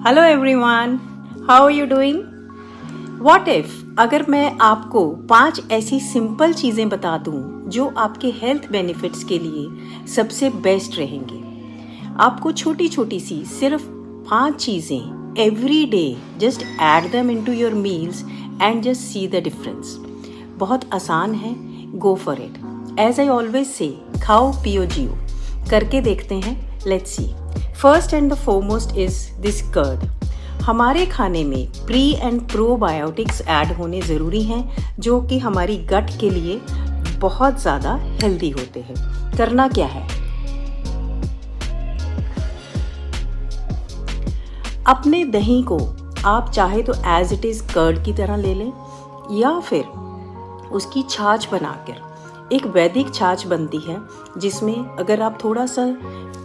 Hello everyone, how are you doing? What if अगर मैं आपको 5 ऐसी सिंपल चीज़ें बता दूं जो आपके हेल्थ बेनिफिट्स के लिए सबसे बेस्ट रहेंगी। आपको छोटी छोटी सी सिर्फ 5 चीज़ें every day just add them into your meals and just see the difference. बहुत आसान है, go for it. As I always से, खाओ पियो जियो। करके देखते हैं, let's see. First and the foremost is this curd. हमारे खाने में प्री एंड प्रोबायोटिक्स ऐड होने ज़रूरी हैं जो कि हमारी गट के लिए बहुत ज़्यादा हेल्दी होते हैं। करना क्या है, अपने दही को आप चाहे तो एज इट इज़ कर्ड की तरह ले लें या फिर उसकी छाछ बनाकर, एक वैदिक छाछ बनती है जिसमें अगर आप थोड़ा सा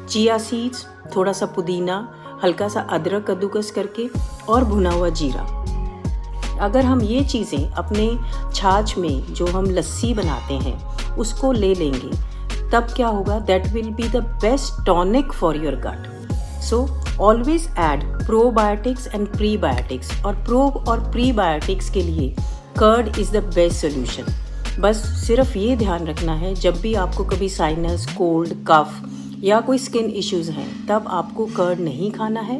चिया सीड्स, थोड़ा सा पुदीना, हल्का सा अदरक कद्दूकस करके और भुना हुआ जीरा, अगर हम ये चीज़ें अपने छाछ में जो हम लस्सी बनाते हैं उसको ले लेंगे, तब क्या होगा, that will be the best tonic for your gut. So always add probiotics and prebiotics, और प्रो और प्रीबायोटिक्स के लिए curd is the best solution. बस सिर्फ ये ध्यान रखना है, जब भी आपको कभी साइनस, कोल्ड, कफ या कोई स्किन इश्यूज हैं तब आपको कर्ड नहीं खाना है,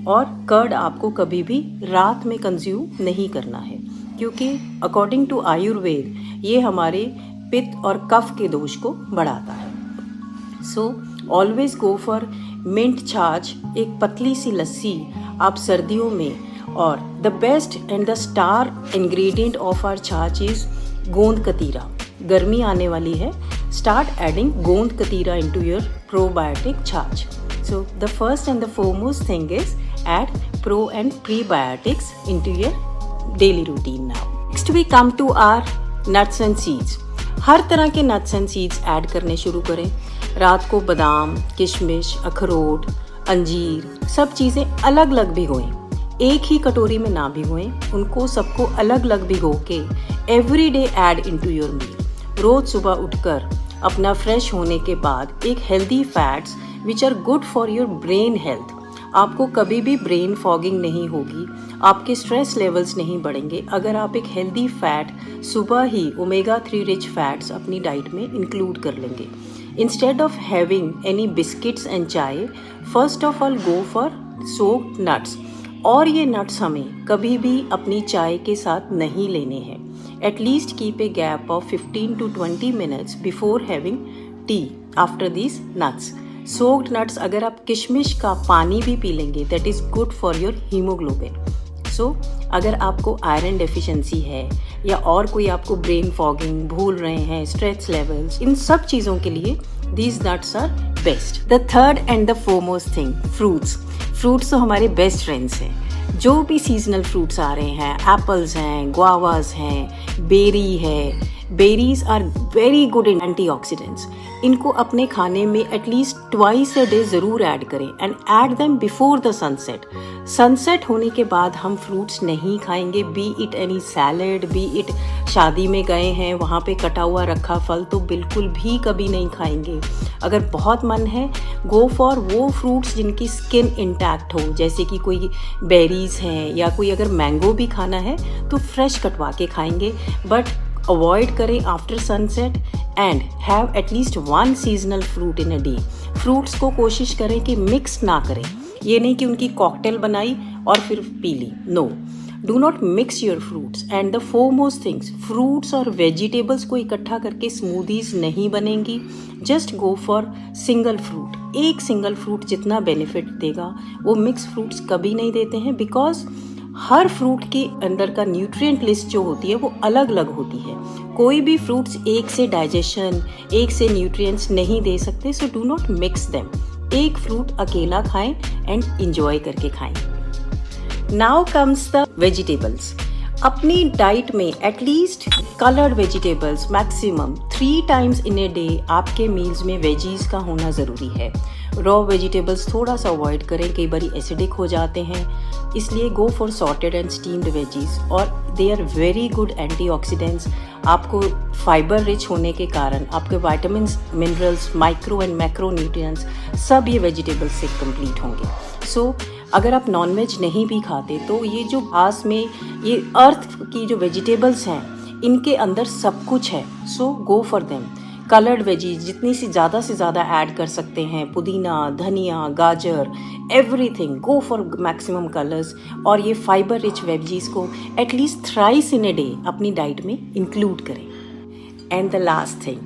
और कर्ड आपको कभी भी रात में कंज्यूम नहीं करना है, क्योंकि अकॉर्डिंग टू आयुर्वेद ये हमारे पित्त और कफ के दोष को बढ़ाता है। So always go for mint chaach, एक पतली सी लस्सी आप सर्दियों में। और the best and the star ingredient of our chaach is gond katira. गर्मी आने वाली है, start adding गोंद कतीरा into your probiotic छाछ. So the first and the foremost thing is add pro and prebiotics into your daily routine now. Next we come to our nuts and seeds. हर तरह के nuts and seeds add करने शुरू करें। रात को बादाम, किशमिश, अखरोट, अंजीर, सब चीज़ें अलग अलग भिगोएं। एक ही कटोरी में ना भिगोएं, उनको सबको अलग अलग भिगो के every day add into your meal. रोज सुबह उठकर अपना फ्रेश होने के बाद एक healthy fats which are good for your brain health. आपको कभी भी ब्रेन फॉगिंग नहीं होगी, आपके स्ट्रेस लेवल्स नहीं बढ़ेंगे अगर आप एक हेल्दी फैट सुबह ही ओमेगा 3 रिच फैट्स अपनी डाइट में इंक्लूड कर लेंगे। Instead of having any biscuits and chai, first of all go for soaked nuts. और ये नट्स हमें कभी भी अपनी चाय के साथ नहीं लेने हैं। At least keep a gap of 15 to 20 minutes before having tea after these nuts. Soaked nuts, अगर आप किशमिश का पानी भी पी लेंगे, that is good for your hemoglobin. So अगर आपको आयरन डेफिशिएंसी है या और कोई आपको ब्रेन फॉगिंग, भूल रहे हैं, स्ट्रेस लेवल्स, इन सब चीज़ों के लिए these nuts are best. The third and the foremost thing, fruits. Fruits तो हमारे बेस्ट फ्रेंड्स हैं। जो भी सीजनल फ्रूट्स आ रहे हैं, एप्पल्स हैं, गुआवास हैं, बेरी है, berries are very good in antioxidants. इनको अपने खाने में एटलीस्ट ट्वाइस अ डे ज़रूर ऐड करें and add them before the sunset. Sunset होने के बाद हम फ्रूट्स नहीं खाएंगे, be it any salad, be it शादी में गए हैं वहाँ पे कटा हुआ रखा फल तो बिल्कुल भी कभी नहीं खाएंगे। अगर बहुत मन है, गो फॉर वो फ्रूट्स जिनकी स्किन इंटैक्ट हो, जैसे कि कोई बेरीज हैं या कोई अगर मैंगो भी खाना है तो फ्रेश कटवा के खाएंगे, बट अवॉइड करें after sunset and have at least 1 seasonal fruit in a day. Fruits को कोशिश करें कि मिक्स ना करें, ये नहीं कि उनकी कॉकटेल बनाई और फिर पी ली, no, do not mix your fruits. And the foremost things, fruits और वेजिटेबल्स को इकट्ठा करके स्मूदीज नहीं बनेंगी। Just go for single fruit. एक सिंगल फ्रूट जितना बेनिफिट देगा वो मिक्स फ्रूट्स कभी नहीं देते हैं, बिकॉज हर फ्रूट के अंदर का न्यूट्रिएंट लिस्ट जो होती है वो अलग अलग होती है। कोई भी फ्रूट्स एक से डाइजेशन, एक से न्यूट्रिएंट्स नहीं दे सकते, so do not mix them. एक फ्रूट अकेला खाएं एंड इंजॉय करके खाएं। Now comes the vegetables. अपनी डाइट में at least coloured vegetables maximum 3 times in a day आपके मील्स में वेजीज का होना ज़रूरी है। रॉ वेजिटेबल्स थोड़ा सा अवॉइड करें, कई बार एसिडिक हो जाते हैं, इसलिए go for sauteed and steamed veggies, और they are very good antioxidants. आपको फाइबर रिच होने के कारण आपके vitamins, minerals, micro and macro nutrients सब ये वेजिटेबल्स से कंप्लीट होंगे। सो अगर आप नॉनवेज नहीं भी खाते तो ये जो घास में ये अर्थ की जो वेजिटेबल्स हैं इनके अंदर सब कुछ है, so go for them. Coloured veggies जितनी सी ज़्यादा ऐड कर सकते हैं, पुदीना, धनिया, गाजर, everything, go for maximum colours. और ये फाइबर रिच वेजीज को at least thrice in a day अपनी डाइट में इंक्लूड करें। And the last thing,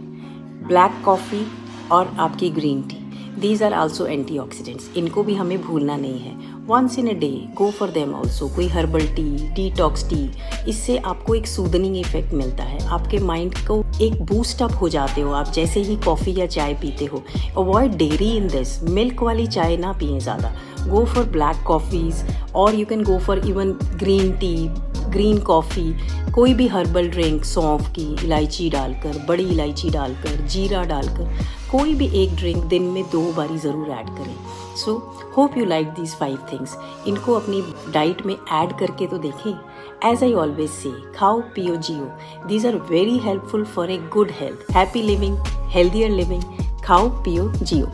black coffee और आपकी green tea, these are also antioxidants, इनको भी हमें भूलना नहीं है। Once in a day go for them also. कोई हर्बल टी, डिटॉक्स टी, इससे आपको एक सूदनिंग इफेक्ट मिलता है, आपके माइंड को एक बूस्ट अप हो जाते हो आप जैसे ही कॉफ़ी या चाय पीते हो। Avoid dairy in this, milk वाली चाय ना पिएं ज़्यादा। गो फॉर ब्लैक कॉफ़ीज़ और you can go for even green tea, green coffee, कोई भी हर्बल ड्रिंक, सौंफ की इलायची डालकर, बड़ी इलायची डालकर, जीरा डालकर, कोई भी एक ड्रिंक दिन में 2 बारी ज़रूर ऐड करें। So hope you like these 5 things. इनको अपनी डाइट में ऐड करके तो देखें। एज आई ऑलवेज से, खाओ पियो जियो, these are very helpful for a good health, happy living, healthier living. खाओ पियो जियो।